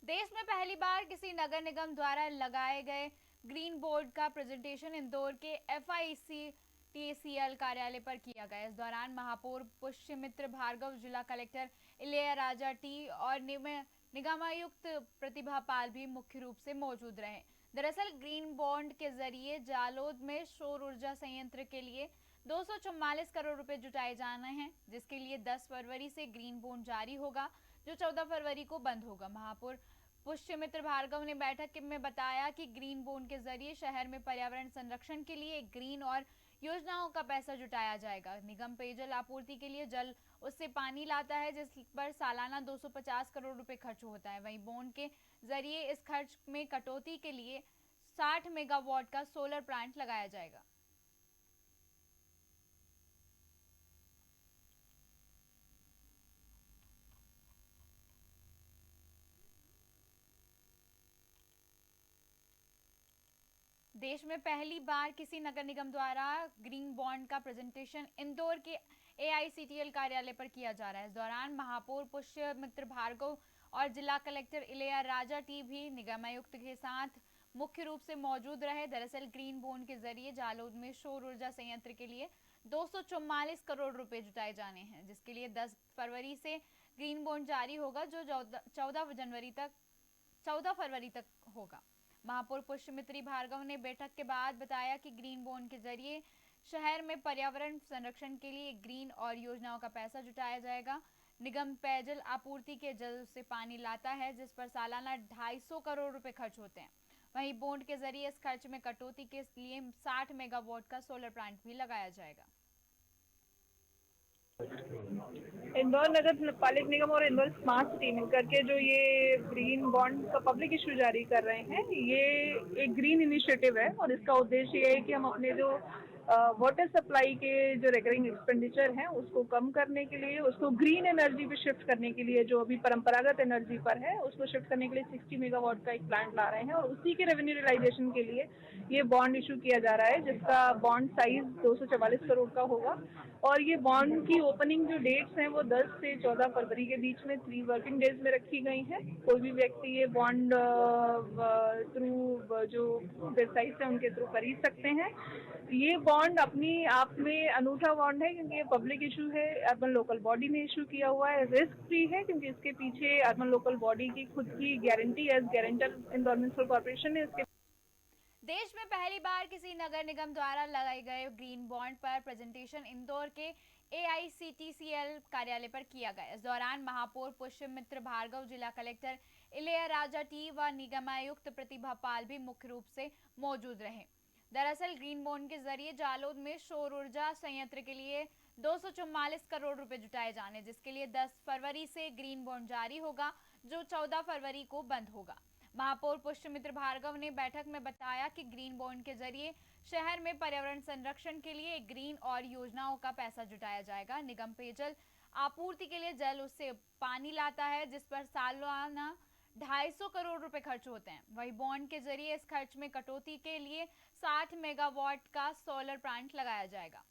देश में पहली बार किसी नगर निगम द्वारा लगाए गए ग्रीन बोर्ड का प्रेजेंटेशन इंदौर के FICTCL कार्यालय पर किया गया। इस दौरान महापौर पुष्यमित्र भार्गव, जिला कलेक्टर इलैयाराजा टी और निगमायुक्त प्रतिभा पाल भी मुख्य रूप से मौजूद रहे। दरअसल ग्रीन बॉन्ड के जरिए जालोद में सौर ऊर्जा संयंत्र के लिए 244 करोड़ रुपए जुटाए जाने हैं, जिसके लिए 10 फरवरी से ग्रीन बॉन्ड जारी होगा, जो 14 फरवरी को बंद होगा। महापौर पुष्यमित्र भार्गव ने बैठक में बताया कि ग्रीन बॉन्ड के जरिए शहर में पर्यावरण संरक्षण के लिए ग्रीन और योजनाओं का पैसा जुटाया जाएगा। निगम पेयजल आपूर्ति के लिए जल उससे पानी लाता है, जिस पर सालाना 250 करोड़ रुपए खर्च होता है। वहीं बॉन्ड के जरिए इस खर्च में कटौती के लिए 60 मेगावाट का सोलर प्लांट लगाया जाएगा। देश में पहली बार किसी नगर निगम द्वारा ग्रीन बॉन्ड का प्रेजेंटेशन इंदौर के AICTL कार्यालय पर किया जा रहा है। इस दौरान महापौर पुष्यमित्र भार्गव और जिला कलेक्टर इलैयाराजा टी भी निगमायुक्त के साथ मुख्य रूप से मौजूद रहे। दरअसल ग्रीन बॉन्ड के जरिए जालोद में सौर ऊर्जा संयंत्र के लिए 244 करोड़ रुपए जुटाए जाने हैं, जिसके लिए 10 फरवरी से ग्रीन बॉन्ड जारी होगा, जो 14 फरवरी तक होगा। महापौर पुष्यमित्री भार्गव ने बैठक के बाद बताया कि ग्रीन बॉन्ड के जरिए शहर में पर्यावरण संरक्षण के लिए ग्रीन और योजनाओं का पैसा जुटाया जाएगा। निगम पेयजल आपूर्ति के जल से पानी लाता है, जिस पर सालाना 250 करोड़ रुपए खर्च होते हैं। वहीं बॉन्ड के जरिए इस खर्च में कटौती के लिए 60 मेगावाट का सोलर प्लांट भी लगाया जाएगा। इंदौर नगर पालिक निगम और इंदौर स्मार्ट सिटी मिलकर के जो ये ग्रीन बॉन्ड का पब्लिक इशू जारी कर रहे हैं, ये एक ग्रीन इनिशिएटिव है और इसका उद्देश्य ये है कि हम अपने जो वाटर सप्लाई के जो रेकरिंग एक्सपेंडिचर हैं उसको कम करने के लिए, उसको ग्रीन एनर्जी पे शिफ्ट करने के लिए, जो अभी परंपरागत एनर्जी पर है उसको शिफ्ट करने के लिए 60 मेगावाट का एक प्लांट ला रहे हैं और उसी के रेवेन्यू रियलाइजेशन के लिए ये बॉन्ड इशू किया जा रहा है, जिसका बॉन्ड साइज 244 करोड़ का होगा। और ये बॉन्ड की ओपनिंग जो डेट्स हैं वो 10 से 14 फरवरी के बीच में 3 वर्किंग डेज में रखी गई हैं। कोई भी व्यक्ति ये बॉन्ड थ्रू जो वेबसाइट है उनके थ्रू खरीद सकते हैं। ये बॉन्ड अपनी आप में अनूठा बॉन्ड है क्योंकि ये पब्लिक इशू है, अर्बन लोकल बॉडी ने इशू किया हुआ है, रिस्क फ्री है क्योंकि इसके पीछे अर्बन लोकल बॉडी की खुद की guarantee as guarantor Indore municipal corporation है। इसके देश में पहली बार किसी नगर निगम द्वारा लगाए गए ग्रीन बॉन्ड पर प्रेजेंटेशन इंदौर के AICTCL कार्यालय पर किया गया। इस दौरान महापौर पुष्यमित्र भार्गव, जिला कलेक्टर इलैयाराजा टी व निगमायुक्त प्रतिभा पाल भी मुख्य रूप से मौजूद रहे। दरअसल ग्रीन बॉन्ड के जरिए जालोद में सौर ऊर्जा संयंत्र के लिए 244 करोड़ रुपए जुटाए जाने, जिसके लिए 10 फरवरी से ग्रीन बॉन्ड जारी होगा, जो 14 फरवरी को बंद होगा। महापौर पुष्यमित्र भार्गव ने बैठक में बताया कि ग्रीन बॉन्ड के जरिए शहर में पर्यावरण संरक्षण के लिए ग्रीन और योजनाओं का पैसा जुटाया जाएगा। निगम पेयजल आपूर्ति के लिए जल उससे पानी लाता है, जिस पर सालाना 250 करोड़ रुपए खर्च होते हैं। वहीं बॉन्ड के जरिए इस खर्च में कटौती के लिए 60 मेगावाट का सोलर प्लांट लगाया जाएगा।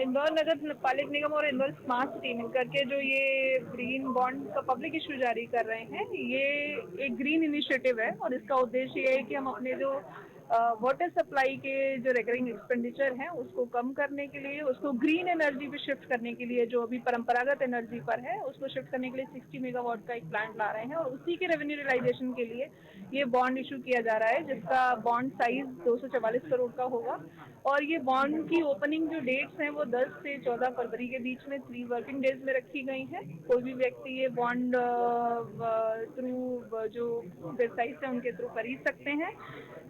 इंदौर नगर पालिक निगम और इंदौर स्मार्ट सिटी मिलकर के जो ये ग्रीन बॉन्ड का पब्लिक इशू जारी कर रहे हैं, ये एक ग्रीन इनिशिएटिव है और इसका उद्देश्य ये है कि हम अपने जो वाटर सप्लाई के जो रेकरिंग एक्सपेंडिचर हैं उसको कम करने के लिए, उसको ग्रीन एनर्जी पे शिफ्ट करने के लिए, जो अभी परंपरागत एनर्जी पर है उसको शिफ्ट करने के लिए 60 मेगावाट का एक प्लांट ला रहे हैं और उसी के रेवेन्यू रियलाइजेशन के लिए ये बॉन्ड इशू किया जा रहा है, जिसका बॉन्ड साइज 244 करोड़ का होगा। और ये बॉन्ड की ओपनिंग जो डेट्स हैं वो 10 से 14 फरवरी के बीच में 3 वर्किंग डेज में रखी गई हैं। कोई भी व्यक्ति ये बॉन्ड थ्रू जो वेबसाइट है उनके थ्रू खरीद सकते हैं।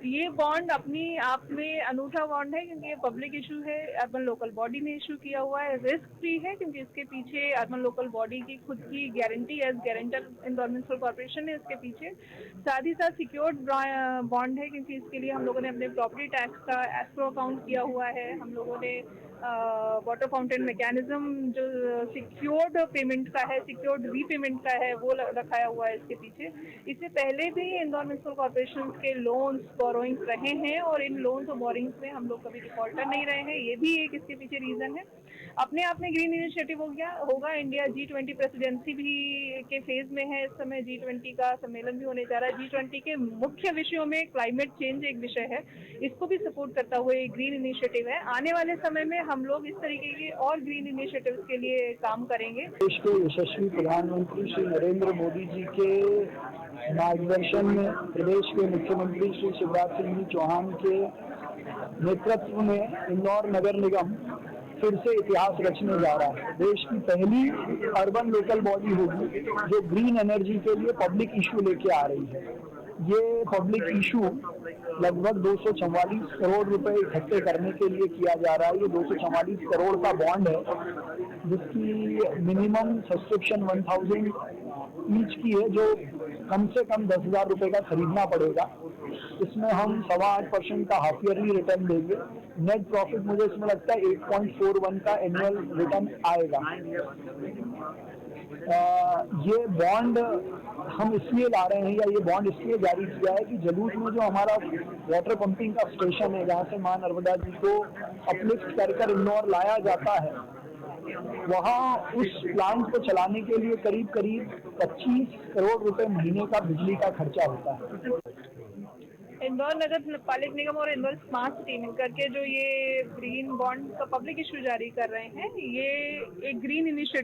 ये बॉन्ड अपनी आप में अनूठा बॉन्ड है क्योंकि ये पब्लिक इशू है, अर्बन लोकल बॉडी ने इशू किया हुआ है, रिस्क फ्री है क्योंकि इसके पीछे अर्बन लोकल बॉडी की खुद की guarantee as guarantor Indore municipal corporation है इसके पीछे। साथ ही साथ सिक्योर्ड बॉन्ड है क्योंकि इसके लिए हम लोगों ने अपने प्रॉपर्टी टैक्स का एस्क्रो अकाउंट किया हुआ है। हम लोगों ने वाटर फाउंटेन मैकेनिज्म जो सिक्योर्ड पेमेंट का है, सिक्योर्ड रीपेमेंट का है, वो रखाया हुआ है इसके पीछे। इससे पहले भी इंदौर म्युनिसिपल कॉर्पोरेशन के लोन्स बोरोइंग्स रहे हैं और इन लोन्स और बोरोइंग्स में हम लोग कभी डिफॉल्टर नहीं रहे हैं, ये भी एक इसके पीछे रीज़न है। अपने आप में ग्रीन इनिशिएटिव हो गया होगा। इंडिया G20 प्रेसिडेंसी भी के फेज में है। इस समय G20 का सम्मेलन भी होने जा रहा है। G20 के मुख्य विषयों में क्लाइमेट चेंज एक विषय है, इसको भी सपोर्ट करता हुआ एक ग्रीन इनिशिएटिव है। आने वाले समय में हम लोग इस तरीके के और ग्रीन इनिशिएटिव्स के लिए काम करेंगे। देश के यशस्वी प्रधानमंत्री श्री नरेंद्र मोदी जी के मार्गदर्शन में प्रदेश के मुख्यमंत्री श्री शिवराज सिंह जी चौहान के नेतृत्व में इंदौर नगर निगम फिर से इतिहास रचने जा रहा है। देश की पहली अर्बन लोकल बॉडी होगी जो ग्रीन एनर्जी के लिए पब्लिक इशू लेके आ रही है। ये पब्लिक इशू लगभग 244 करोड़ रुपए इकट्ठे करने के लिए किया जा रहा है। ये 244 करोड़ का बॉन्ड है जिसकी मिनिमम सब्सक्रिप्शन 1000 ईच की है, जो कम से कम 10,000 रुपए का खरीदना पड़ेगा। इसमें हम 8.25% का हाफ ईयरली रिटर्न देंगे। नेट प्रॉफिट मुझे इसमें लगता है 8.41 का एनुअल रिटर्न आएगा। ये बॉन्ड हम इसलिए ला रहे हैं या ये बॉन्ड इसलिए जारी किया है कि जलूस में जो हमारा वाटर पंपिंग का स्टेशन है, जहाँ से मां नर्मदा जी को अपलिफ्ट कर इंदौर लाया जाता है, वहाँ उस प्लांट को चलाने के लिए करीब 25 करोड़ रुपए महीने का बिजली का खर्चा होता है। इंदौर नगर पालिक निगम और इंदौर स्मार्ट सिटी मिलकर के जो ये ग्रीन बॉन्ड का पब्लिक इशू जारी कर रहे हैं, ये एक ग्रीन इनिशिएटिव